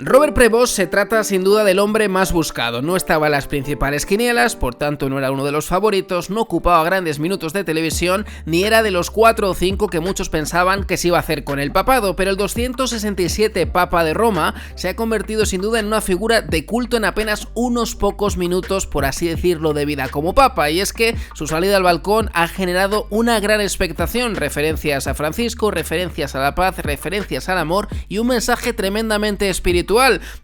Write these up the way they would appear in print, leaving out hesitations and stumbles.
Robert Prevost se trata sin duda del hombre más buscado, no estaba en las principales quinielas, por tanto no era uno de los favoritos, no ocupaba grandes minutos de televisión, ni era de los 4 o 5 que muchos pensaban que se iba a hacer con el papado, pero el 267 Papa de Roma se ha convertido sin duda en una figura de culto en apenas unos pocos minutos, por así decirlo, de vida como Papa, y es que su salida al balcón ha generado una gran expectación, referencias a Francisco, referencias a la paz, referencias al amor y un mensaje tremendamente espiritual.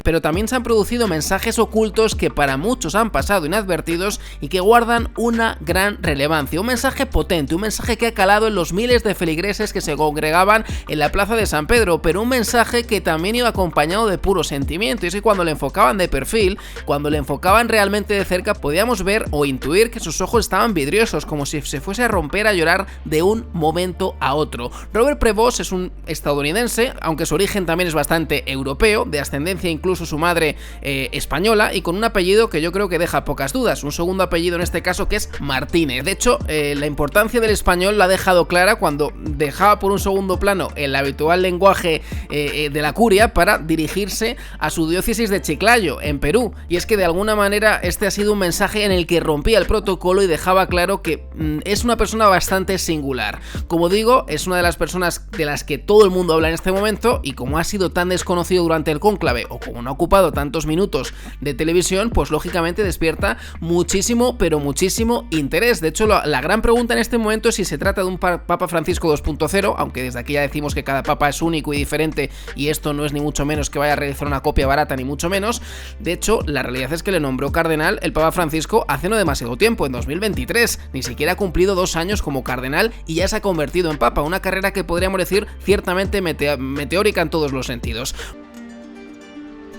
Pero también se han producido mensajes ocultos que para muchos han pasado inadvertidos y que guardan una gran relevancia. Un mensaje potente, un mensaje que ha calado en los miles de feligreses que se congregaban en la plaza de San Pedro, pero un mensaje que también iba acompañado de puro sentimiento. Y es que cuando le enfocaban de perfil, cuando le enfocaban realmente de cerca, podíamos ver o intuir que sus ojos estaban vidriosos, como si se fuese a romper a llorar de un momento a otro. Robert Prevost es un estadounidense, aunque su origen también es bastante europeo, de ascendencia incluso su madre española, y con un apellido que yo creo que deja pocas dudas, un segundo apellido en este caso que es Martínez. De hecho, la importancia del español la ha dejado clara cuando dejaba por un segundo plano el habitual lenguaje de la curia para dirigirse a su diócesis de Chiclayo, en Perú, y es que de alguna manera este ha sido un mensaje en el que rompía el protocolo y dejaba claro que es una persona bastante singular. Como digo, es una de las personas de las que todo el mundo habla en este momento, y como ha sido tan desconocido durante el cónclave o como no ha ocupado tantos minutos de televisión, pues lógicamente despierta muchísimo, pero muchísimo interés. De hecho, la gran pregunta en este momento es si se trata de un Papa Francisco 2.0, aunque desde aquí ya decimos que cada papa es único y diferente, y esto no es ni mucho menos que vaya a realizar una copia barata, ni mucho menos. De hecho, la realidad es que le nombró cardenal el Papa Francisco hace no demasiado tiempo, en 2023, ni siquiera ha cumplido 2 años como cardenal y ya se ha convertido en papa, una carrera que podríamos decir ciertamente meteórica en todos los sentidos.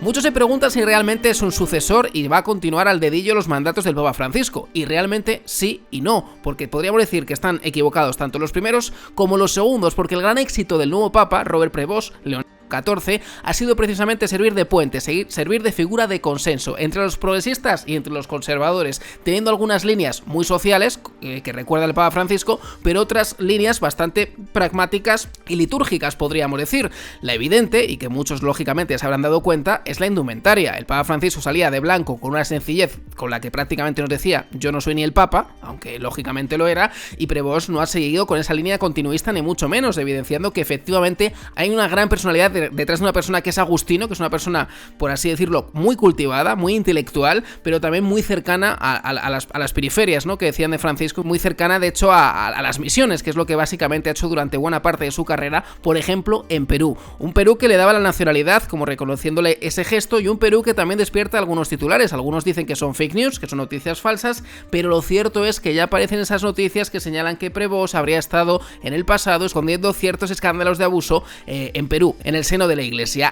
Muchos se preguntan si realmente es un sucesor y va a continuar al dedillo los mandatos del Papa Francisco, y realmente sí y no, porque podríamos decir que están equivocados tanto los primeros como los segundos, porque el gran éxito del nuevo Papa, Robert Prevost, León XIV, ha sido precisamente servir de puente, servir de figura de consenso entre los progresistas y entre los conservadores, teniendo algunas líneas muy sociales que recuerda el Papa Francisco, pero otras líneas bastante pragmáticas y litúrgicas, podríamos decir. La evidente, y que muchos lógicamente se habrán dado cuenta, es la indumentaria. El Papa Francisco salía de blanco con una sencillez con la que prácticamente nos decía: yo no soy ni el Papa, aunque lógicamente lo era, y Prevost no ha seguido con esa línea continuista ni mucho menos, evidenciando que efectivamente hay una gran personalidad detrás de una persona que es agustino, que es una persona, por así decirlo, muy cultivada, muy intelectual, pero también muy cercana a las periferias, ¿no?, que decían de Francisco, muy cercana de hecho a las misiones, que es lo que básicamente ha hecho durante buena parte de su carrera, por ejemplo en Perú, un Perú que le daba la nacionalidad como reconociéndole ese gesto, y un Perú que también despierta algunos titulares. Algunos dicen que son fake news, que son noticias falsas, pero lo cierto es que ya aparecen esas noticias que señalan que Prevost habría estado en el pasado escondiendo ciertos escándalos de abuso en Perú, en el seno de la Iglesia.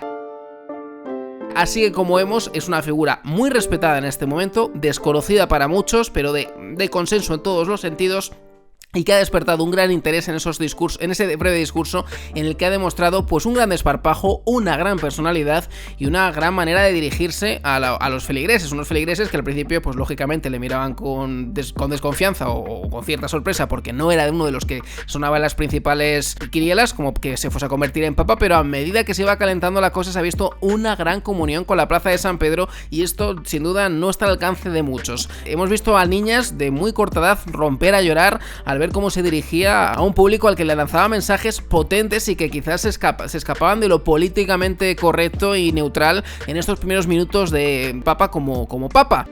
Así que, como vemos, es una figura muy respetada en este momento, desconocida para muchos, pero de consenso en todos los sentidos, y que ha despertado un gran interés en esos discursos, en ese breve discurso en el que ha demostrado pues un gran desparpajo, una gran personalidad y una gran manera de dirigirse a los feligreses, unos feligreses que al principio pues lógicamente le miraban con desconfianza o con cierta sorpresa, porque no era uno de los que sonaba en las principales quinielas como que se fuese a convertir en papa, pero a medida que se iba calentando la cosa se ha visto una gran comunión con la plaza de San Pedro, y esto sin duda no está al alcance de muchos. Hemos visto a niñas de muy corta edad romper a llorar al ver cómo se dirigía a un público al que le lanzaba mensajes potentes y que quizás se escapaban de lo políticamente correcto y neutral en estos primeros minutos de Papa como Papa.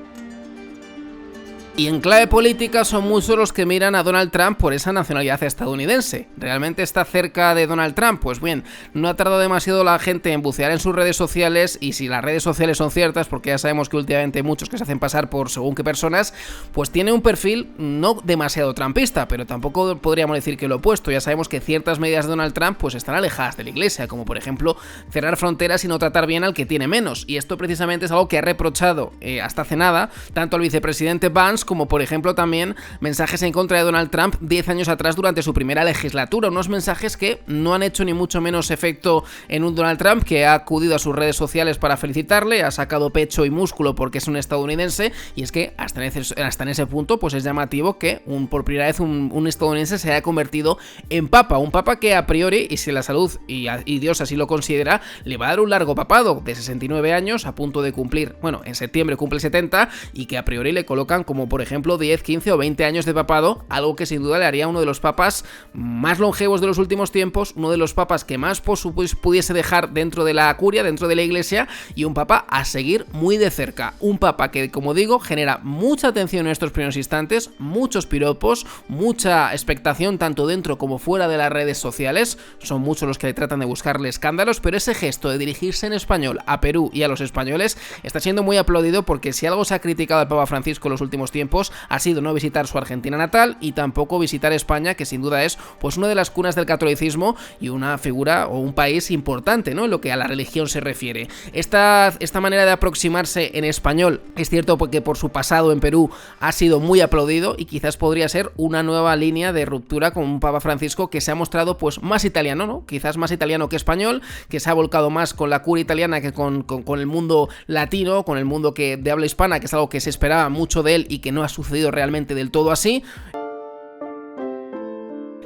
Y en clave política son muchos los que miran a Donald Trump por esa nacionalidad estadounidense. ¿Realmente está cerca de Donald Trump? Pues bien, no ha tardado demasiado la gente en bucear en sus redes sociales, y si las redes sociales son ciertas, porque ya sabemos que últimamente hay muchos que se hacen pasar por según qué personas, pues tiene un perfil no demasiado trumpista, pero tampoco podríamos decir que lo opuesto. Ya sabemos que ciertas medidas de Donald Trump pues están alejadas de la Iglesia, como por ejemplo cerrar fronteras y no tratar bien al que tiene menos, y esto precisamente es algo que ha reprochado hasta hace nada tanto al vicepresidente Vance como por ejemplo también mensajes en contra de Donald Trump 10 años atrás durante su primera legislatura, unos mensajes que no han hecho ni mucho menos efecto en un Donald Trump que ha acudido a sus redes sociales para felicitarle, ha sacado pecho y músculo porque es un estadounidense, y es que hasta en ese punto pues es llamativo que por primera vez un estadounidense se haya convertido en papa, un papa que a priori, y si la salud y Dios así lo considera, le va a dar un largo papado de 69 años, a punto de cumplir, bueno, en septiembre cumple 70, y que a priori le colocan como por ejemplo 10, 15 o 20 años de papado, algo que sin duda le haría uno de los papas más longevos de los últimos tiempos, uno de los papas que más pudiese dejar dentro de la curia, dentro de la iglesia, y un papa a seguir muy de cerca, un papa que, como digo, genera mucha atención en estos primeros instantes, muchos piropos, mucha expectación tanto dentro como fuera de las redes sociales, son muchos los que tratan de buscarle escándalos, pero ese gesto de dirigirse en español a Perú y a los españoles está siendo muy aplaudido, porque si algo se ha criticado al Papa Francisco en los últimos tiempos ha sido no visitar su Argentina natal y tampoco visitar España, que sin duda es pues una de las cunas del catolicismo y una figura o un país importante, ¿no?, en lo que a la religión se refiere. Esta manera de aproximarse en español es cierto porque por su pasado en Perú ha sido muy aplaudido, y quizás podría ser una nueva línea de ruptura con un Papa Francisco que se ha mostrado pues más italiano, ¿no?, quizás más italiano que español, que se ha volcado más con la curia italiana que con el mundo latino, con el mundo de habla hispana, que es algo que se esperaba mucho de él y que no ha sucedido realmente del todo así.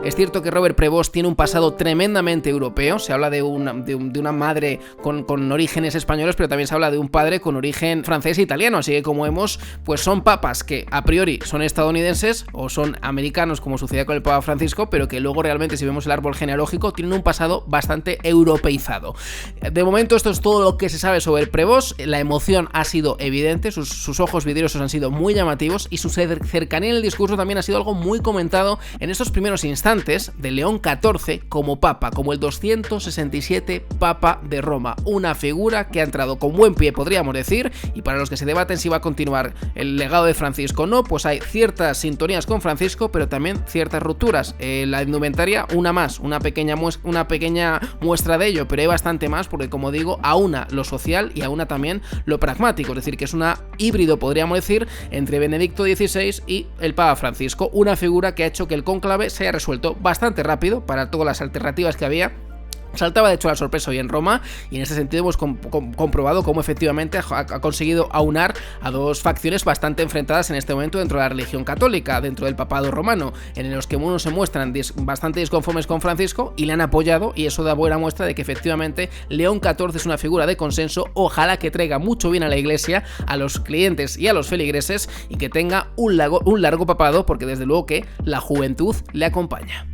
Es cierto que Robert Prevost tiene un pasado tremendamente europeo, se habla de una madre con orígenes españoles, pero también se habla de un padre con origen francés e italiano, así que como vemos, pues son papas que a priori son estadounidenses o son americanos, como sucedía con el Papa Francisco, pero que luego realmente, si vemos el árbol genealógico, tienen un pasado bastante europeizado. De momento esto es todo lo que se sabe sobre Prevost, la emoción ha sido evidente, sus ojos vidriosos han sido muy llamativos, y su cercanía en el discurso también ha sido algo muy comentado en estos primeros instantes de León XIV como papa, como el 267 papa de Roma, una figura que ha entrado con buen pie, podríamos decir, y para los que se debaten si va a continuar el legado de Francisco o no, pues hay ciertas sintonías con Francisco, pero también ciertas rupturas. La indumentaria, una pequeña muestra de ello, pero hay bastante más, porque como digo, aúna lo social y aúna también lo pragmático, es decir, que es un híbrido, podríamos decir, entre Benedicto XVI y el Papa Francisco, una figura que ha hecho que el cónclave se haya resuelto bastante rápido para todas las alternativas que había. Saltaba de hecho la sorpresa hoy en Roma, y en este sentido hemos comprobado cómo efectivamente ha conseguido aunar a dos facciones bastante enfrentadas en este momento dentro de la religión católica, dentro del papado romano, en los que unos se muestran bastante disconformes con Francisco y le han apoyado, y eso da buena muestra de que efectivamente León XIV es una figura de consenso. Ojalá que traiga mucho bien a la iglesia, a los clientes y a los feligreses, y que tenga un largo papado, porque desde luego que la juventud le acompaña.